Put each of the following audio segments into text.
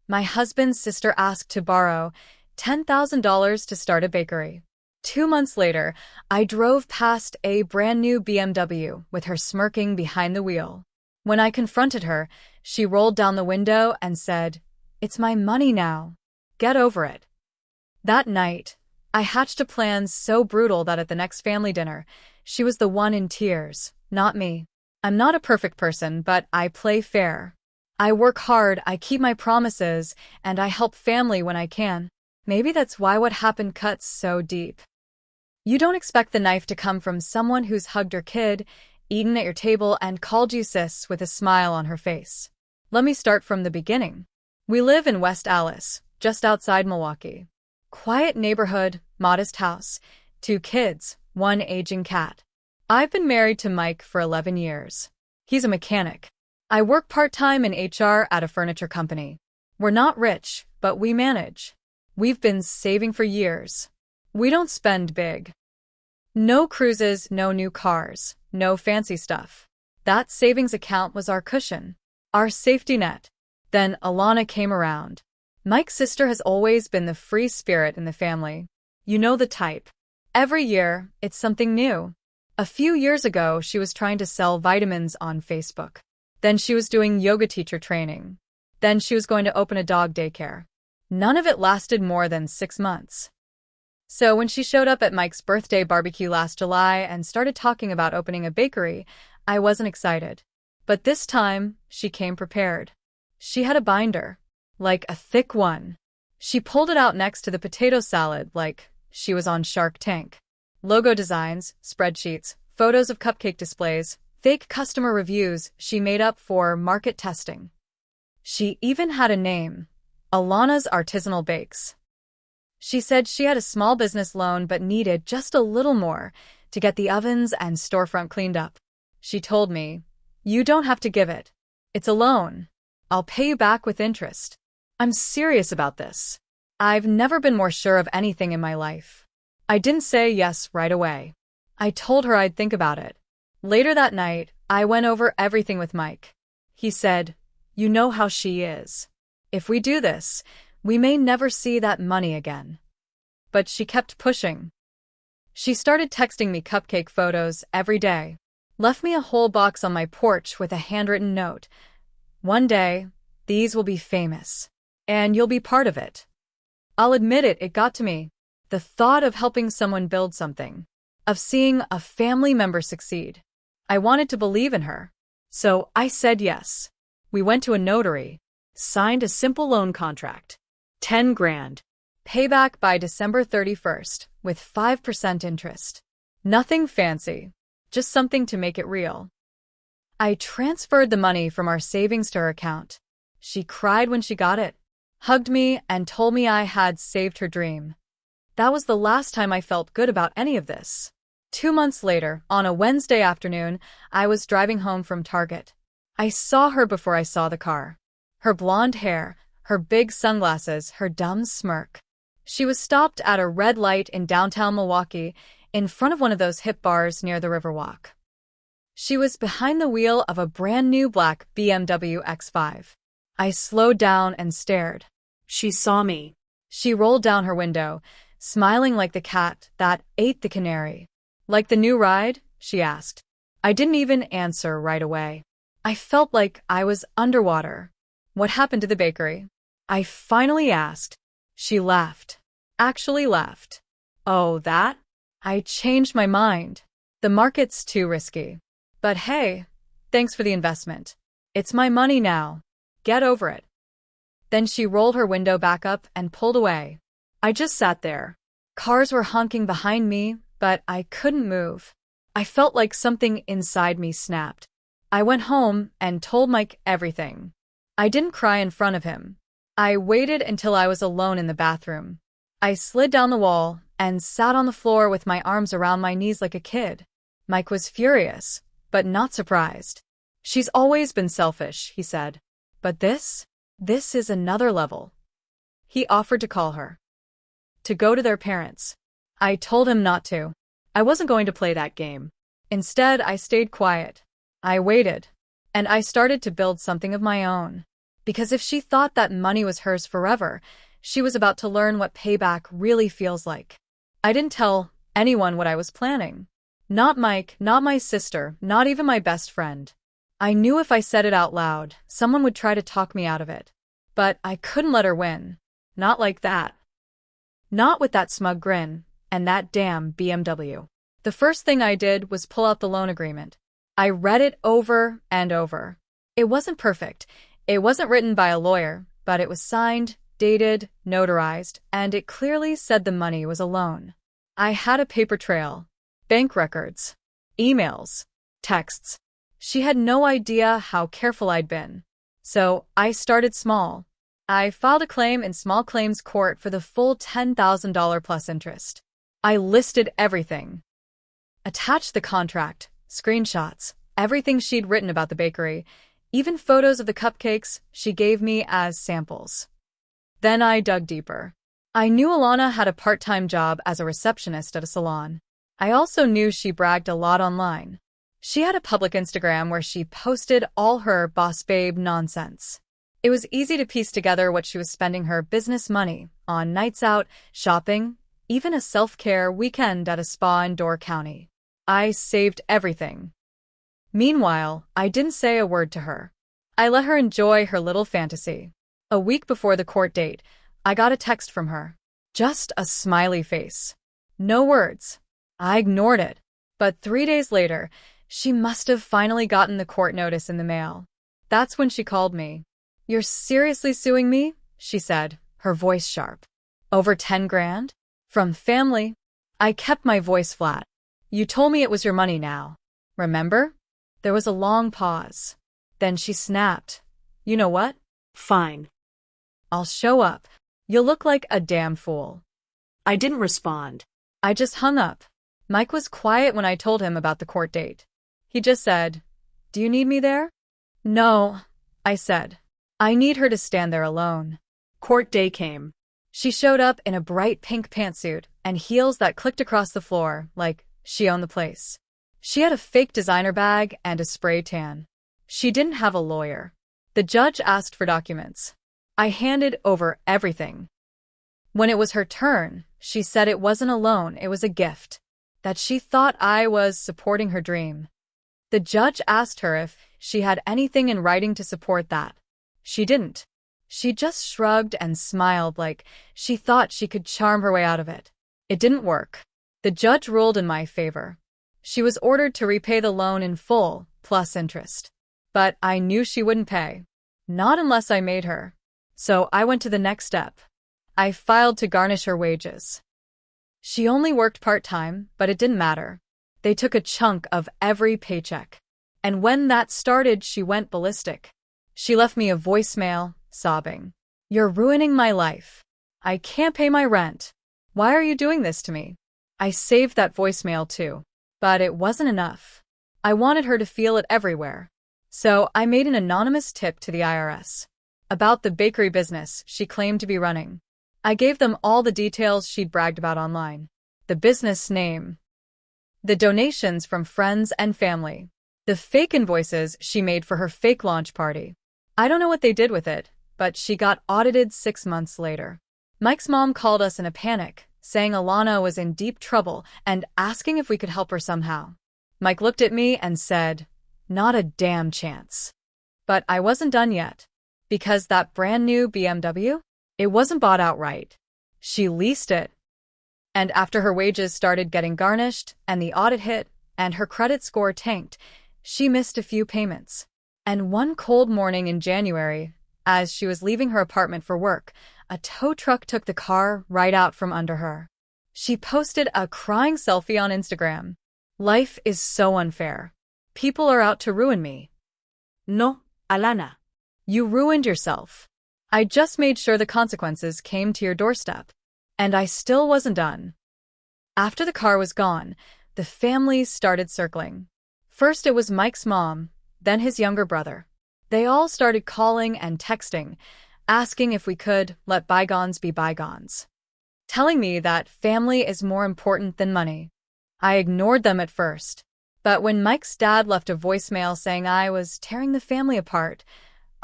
My husband's sister asked to borrow $10,000 to start a bakery. 2 months later, I drove past a brand new BMW with her smirking behind the wheel. When I confronted her, she rolled down the window and said, "It's my money now. Get over it." That night, I hatched a plan so brutal that at the next family dinner, she was the one in tears, not me. I'm not a perfect person, but I play fair. I work hard, I keep my promises, and I help family when I can. Maybe that's why what happened cuts so deep. You don't expect the knife to come from someone who's hugged your kid, eaten at your table, and called you sis with a smile on her face. Let me start from the beginning. We live in West Allis, just outside Milwaukee. Quiet neighborhood, modest house, 2 kids, 1 aging cat. I've been married to Mike for 11 years. He's a mechanic. I work part-time in HR at a furniture company. We're not rich, but we manage. We've been saving for years. We don't spend big. No cruises, no new cars, no fancy stuff. That savings account was our cushion, our safety net. Then Alana came around. Mike's sister has always been the free spirit in the family. You know the type. Every year, it's something new. A few years ago, she was trying to sell vitamins on Facebook. Then she was doing yoga teacher training. Then she was going to open a dog daycare. None of it lasted more than 6 months. So when she showed up at Mike's birthday barbecue last July and started talking about opening a bakery, I wasn't excited. But this time, she came prepared. She had a binder, like a thick one. She pulled it out next to the potato salad like she was on Shark Tank. Logo designs, spreadsheets, photos of cupcake displays, fake customer reviews she made up for market testing. She even had a name, Alana's Artisanal Bakes. She said she had a small business loan but needed just a little more to get the ovens and storefront cleaned up. She told me, "You don't have to give it. It's a loan. I'll pay you back with interest." I'm serious about this. I've never been more sure of anything in my life. I didn't say yes right away. I told her I'd think about it. Later that night, I went over everything with Mike. He said, "You know how she is. If we do this, we may never see that money again." But she kept pushing. She started texting me cupcake photos every day. Left me a whole box on my porch with a handwritten note. "One day, these will be famous. And you'll be part of it." I'll admit it got to me. The thought of helping someone build something, of seeing a family member succeed. I wanted to believe in her. So I said yes. We went to a notary, signed a simple loan contract. 10 grand. Payback by December 31st, with 5% interest. Nothing fancy, just something to make it real. I transferred the money from our savings to her account. She cried when she got it, hugged me, and told me I had saved her dream. That was the last time I felt good about any of this. 2 months later, on a Wednesday afternoon, I was driving home from Target. I saw her before I saw the car. Her blonde hair, her big sunglasses, her dumb smirk. She was stopped at a red light in downtown Milwaukee, in front of one of those hip bars near the Riverwalk. She was behind the wheel of a brand new black BMW X5. I slowed down and stared. She saw me. She rolled down her window, smiling like the cat that ate the canary. "Like the new ride?" she asked. I didn't even answer right away. I felt like I was underwater. "What happened to the bakery?" I finally asked. She laughed. Actually laughed. "Oh, that? I changed my mind. The market's too risky. But hey, thanks for the investment. It's my money now. Get over it." Then she rolled her window back up and pulled away. I just sat there. Cars were honking behind me, but I couldn't move. I felt like something inside me snapped. I went home and told Mike everything. I didn't cry in front of him. I waited until I was alone in the bathroom. I slid down the wall and sat on the floor with my arms around my knees like a kid. Mike was furious, but not surprised. "She's always been selfish," he said. "But this is another level." He offered to call her, to go to their parents. I told him not to. I wasn't going to play that game. Instead, I stayed quiet. I waited. And I started to build something of my own. Because if she thought that money was hers forever, she was about to learn what payback really feels like. I didn't tell anyone what I was planning. Not Mike, not my sister, not even my best friend. I knew if I said it out loud, someone would try to talk me out of it. But I couldn't let her win. Not like that. Not with that smug grin and that damn BMW. The first thing I did was pull out the loan agreement. I read it over and over. It wasn't perfect. It wasn't written by a lawyer, but it was signed, dated, notarized, and it clearly said the money was a loan. I had a paper trail, bank records, emails, texts. She had no idea how careful I'd been. So I started small. I filed a claim in small claims court for the full $10,000 plus interest. I listed everything. Attached the contract, screenshots, everything she'd written about the bakery, even photos of the cupcakes she gave me as samples. Then I dug deeper. I knew Alana had a part-time job as a receptionist at a salon. I also knew she bragged a lot online. She had a public Instagram where she posted all her boss babe nonsense. It was easy to piece together what she was spending her business money on: nights out, shopping, even a self-care weekend at a spa in Door County. I saved everything. Meanwhile, I didn't say a word to her. I let her enjoy her little fantasy. A week before the court date, I got a text from her. Just a smiley face. No words. I ignored it. But 3 days later, she must have finally gotten the court notice in the mail. That's when she called me. "You're seriously suing me?" she said, her voice sharp. "Over 10 grand? From family?" I kept my voice flat. "You told me it was your money now. Remember?" There was a long pause. Then she snapped. "You know what? Fine. I'll show up. You'll look like a damn fool." I didn't respond. I just hung up. Mike was quiet when I told him about the court date. He just said, "Do you need me there?" "No," I said. "I need her to stand there alone." Court day came. She showed up in a bright pink pantsuit and heels that clicked across the floor like she owned the place. She had a fake designer bag and a spray tan. She didn't have a lawyer. The judge asked for documents. I handed over everything. When it was her turn, she said it wasn't a loan, it was a gift. That she thought I was supporting her dream. The judge asked her if she had anything in writing to support that. She didn't. She just shrugged and smiled like she thought she could charm her way out of it. It didn't work. The judge ruled in my favor. She was ordered to repay the loan in full, plus interest. But I knew she wouldn't pay. Not unless I made her. So I went to the next step. I filed to garnish her wages. She only worked part-time, but it didn't matter. They took a chunk of every paycheck. And when that started, she went ballistic. She left me a voicemail, sobbing. "You're ruining my life. I can't pay my rent. Why are you doing this to me?" I saved that voicemail too. But it wasn't enough. I wanted her to feel it everywhere. So I made an anonymous tip to the IRS about the bakery business she claimed to be running. I gave them all the details she'd bragged about online. The business name. The donations from friends and family. The fake invoices she made for her fake launch party. I don't know what they did with it, but she got audited 6 months later. Mike's mom called us in a panic, saying Alana was in deep trouble and asking if we could help her somehow. Mike looked at me and said, "Not a damn chance." But I wasn't done yet. Because that brand new BMW? It wasn't bought outright. She leased it. And after her wages started getting garnished, and the audit hit, and her credit score tanked, she missed a few payments. And one cold morning in January, as she was leaving her apartment for work, a tow truck took the car right out from under her. She posted a crying selfie on Instagram. "Life is so unfair. People are out to ruin me." No, Alana. You ruined yourself. I just made sure the consequences came to your doorstep. And I still wasn't done. After the car was gone, the family started circling. First it was Mike's mom, then his younger brother. They all started calling and texting, asking if we could let bygones be bygones. Telling me that family is more important than money. I ignored them at first. But when Mike's dad left a voicemail saying I was tearing the family apart,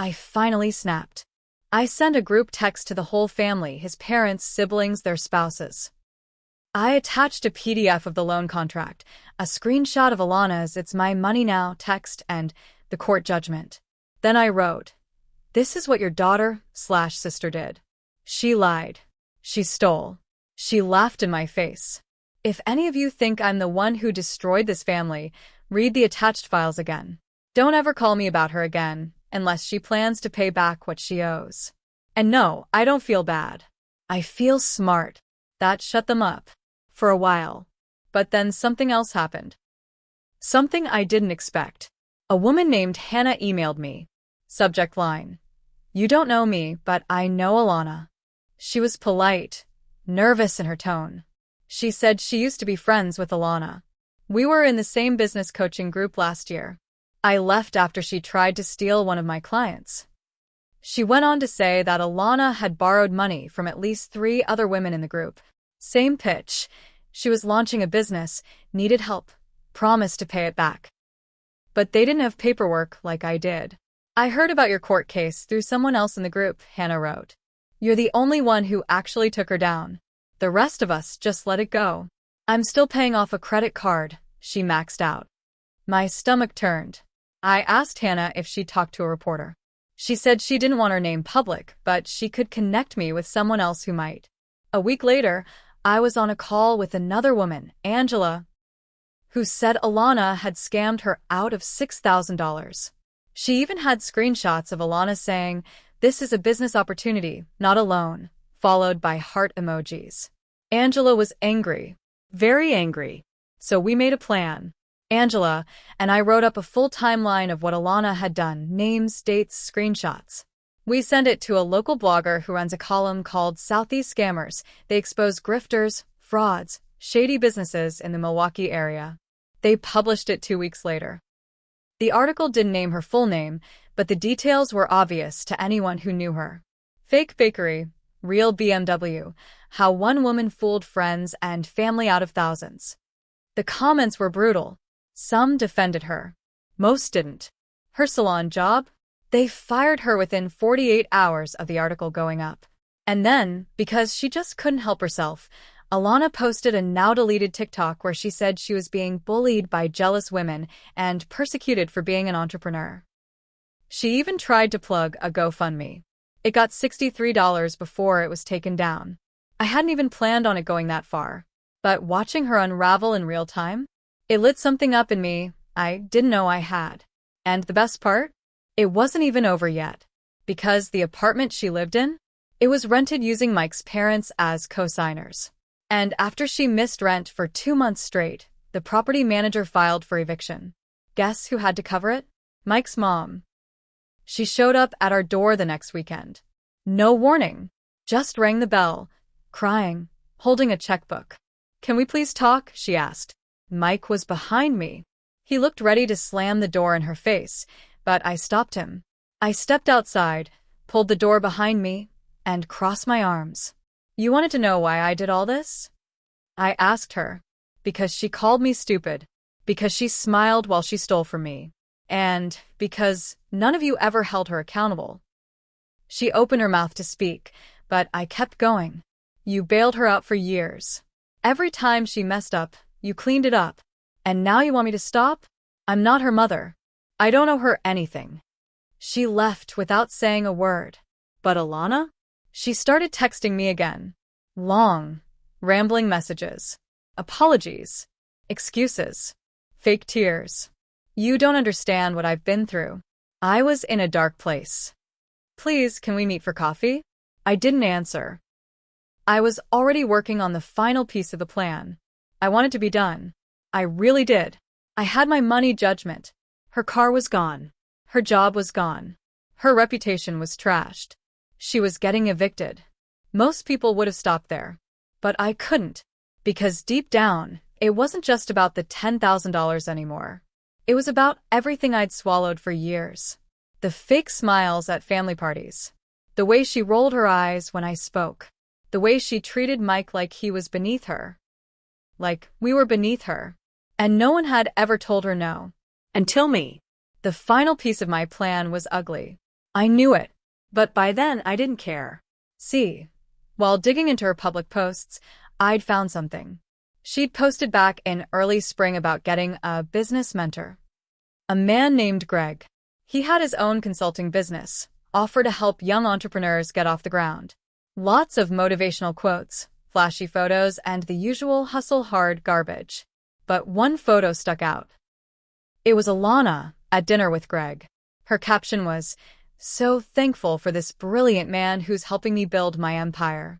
I finally snapped. I sent a group text to the whole family, his parents, siblings, their spouses. I attached a PDF of the loan contract, a screenshot of Alana's "It's my money now" text, and the court judgment. Then I wrote, "This is what your daughter/sister did. She lied. She stole." She laughed in my face. "If any of you think I'm the one who destroyed this family, read the attached files again. Don't ever call me about her again, unless she plans to pay back what she owes." And no, I don't feel bad. I feel smart. That shut them up. For a while. But then something else happened. Something I didn't expect. A woman named Hannah emailed me. Subject line: "You don't know me, but I know Alana." She was polite, nervous in her tone. She said she used to be friends with Alana. We were in the same business coaching group last year. I left after she tried to steal one of my clients. She went on to say that Alana had borrowed money from at least 3 other women in the group. Same pitch. She was launching a business, needed help, promised to pay it back. But they didn't have paperwork like I did. "I heard about your court case through someone else in the group," Hannah wrote. "You're the only one who actually took her down. The rest of us just let it go." "I'm still paying off a credit card," she maxed out. My stomach turned. I asked Hannah if she'd talked to a reporter. She said she didn't want her name public, but she could connect me with someone else who might. A week later, I was on a call with another woman, Angela, who said Alana had scammed her out of $6,000. She even had screenshots of Alana saying, "This is a business opportunity, not a loan," followed by heart emojis. Angela was angry, very angry. So we made a plan. Angela and I wrote up a full timeline of what Alana had done, names, dates, screenshots. We sent it to a local blogger who runs a column called Southeast Scammers. They expose grifters, frauds, shady businesses in the Milwaukee area. They published it 2 weeks later. The article didn't name her full name, but the details were obvious to anyone who knew her. Fake bakery, real BMW, how one woman fooled friends and family out of thousands. The comments were brutal. Some defended her. Most didn't. Her salon job? They fired her within 48 hours of the article going up. And then, because she just couldn't help herself, Alana posted a now-deleted TikTok where she said she was being bullied by jealous women and persecuted for being an entrepreneur. She even tried to plug a GoFundMe. It got $63 before it was taken down. I hadn't even planned on it going that far. But watching her unravel in real time, it lit something up in me I didn't know I had. And the best part? It wasn't even over yet. Because the apartment she lived in, it was rented using Mike's parents as co-signers. And after she missed rent for 2 months straight, the property manager filed for eviction. Guess who had to cover it? Mike's mom. She showed up at our door the next weekend. No warning. Just rang the bell, crying, holding a checkbook. "Can we please talk?" she asked. Mike was behind me. He looked ready to slam the door in her face, but I stopped him. I stepped outside, pulled the door behind me, and crossed my arms. "You wanted to know why I did all this?" I asked her. Because she called me stupid. Because she smiled while she stole from me. And because none of you ever held her accountable. She opened her mouth to speak, but I kept going. "You bailed her out for years. Every time she messed up, you cleaned it up. And now you want me to stop? I'm not her mother. I don't owe her anything." She left without saying a word. But Alana? She started texting me again. Long, rambling messages. Apologies. Excuses. Fake tears. "You don't understand what I've been through. I was in a dark place. Please, can we meet for coffee?" I didn't answer. I was already working on the final piece of the plan. I wanted to be done. I really did. I had my money judgment. Her car was gone. Her job was gone. Her reputation was trashed. She was getting evicted. Most people would have stopped there. But I couldn't. Because deep down, it wasn't just about the $10,000 anymore. It was about everything I'd swallowed for years. The fake smiles at family parties. The way she rolled her eyes when I spoke. The way she treated Mike like he was beneath her. Like we were beneath her. And no one had ever told her no. Until me. The final piece of my plan was ugly. I knew it. But by then, I didn't care. See, while digging into her public posts, I'd found something. She'd posted back in early spring about getting a business mentor. A man named Greg. He had his own consulting business, offered to help young entrepreneurs get off the ground. Lots of motivational quotes, flashy photos, and the usual hustle hard garbage. But one photo stuck out. It was Alana at dinner with Greg. Her caption was, "So thankful for this brilliant man who's helping me build my empire."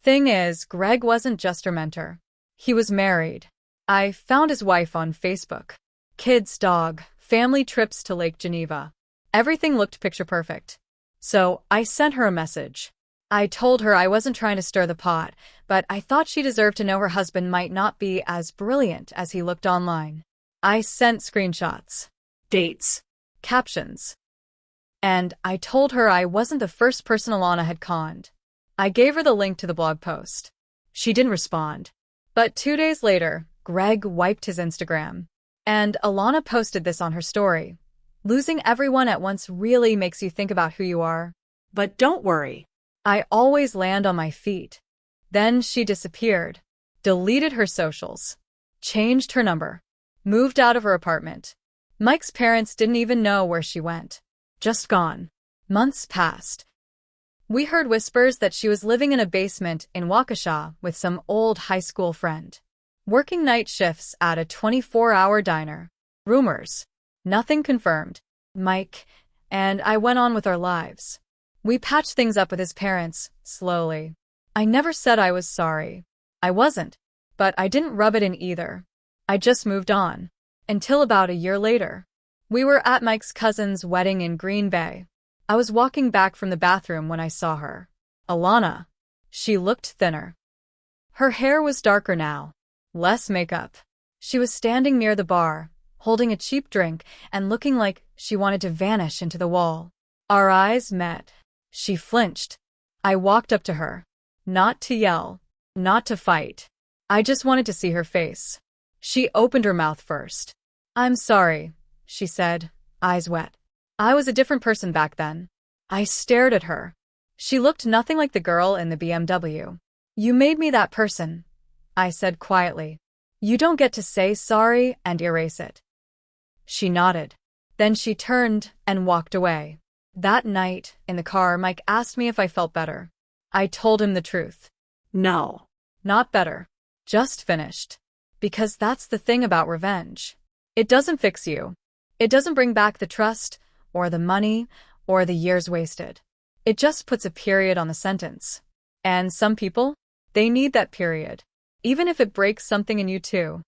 Thing is, Greg wasn't just her mentor. He was married. I found his wife on Facebook. Kids, dog, family trips to Lake Geneva. Everything looked picture perfect. So I sent her a message. I told her I wasn't trying to stir the pot, but I thought she deserved to know her husband might not be as brilliant as he looked online. I sent screenshots, Dates. captions, and I told her I wasn't the first person Alana had conned. I gave her the link to the blog post. She didn't respond. But 2 days later, Greg wiped his Instagram. And Alana posted this on her story. Losing everyone at once really makes you think about who you are. But don't worry. I always land on my feet. Then she disappeared, deleted her socials, changed her number, moved out of her apartment. Mike's parents didn't even know where she went. Just gone. Months passed. We heard whispers that she was living in a basement in Waukesha with some old high school friend, working night shifts at a 24-hour diner. Rumors. Nothing confirmed. Mike and I went on with our lives. We patched things up with his parents, slowly. I never said I was sorry. I wasn't. But I didn't rub it in either. I just moved on. Until about a year later. We were at Mike's cousin's wedding in Green Bay. I was walking back from the bathroom when I saw her. Alana. She looked thinner. Her hair was darker now. Less makeup. She was standing near the bar, holding a cheap drink and looking like she wanted to vanish into the wall. Our eyes met. She flinched. I walked up to her. Not to yell. Not to fight. I just wanted to see her face. She opened her mouth first. "I'm sorry," she said, eyes wet. I was a different person back then. I stared at her. She looked nothing like the girl in the BMW. "You made me that person," I said quietly. "You don't get to say sorry and erase it." She nodded. Then she turned and walked away. That night, in the car, Mike asked me if I felt better. I told him the truth. No. Not better. Just finished. Because that's the thing about revenge. It doesn't fix you. It doesn't bring back the trust, or the money, or the years wasted. It just puts a period on the sentence. And some people, they need that period. Even if it breaks something in you too.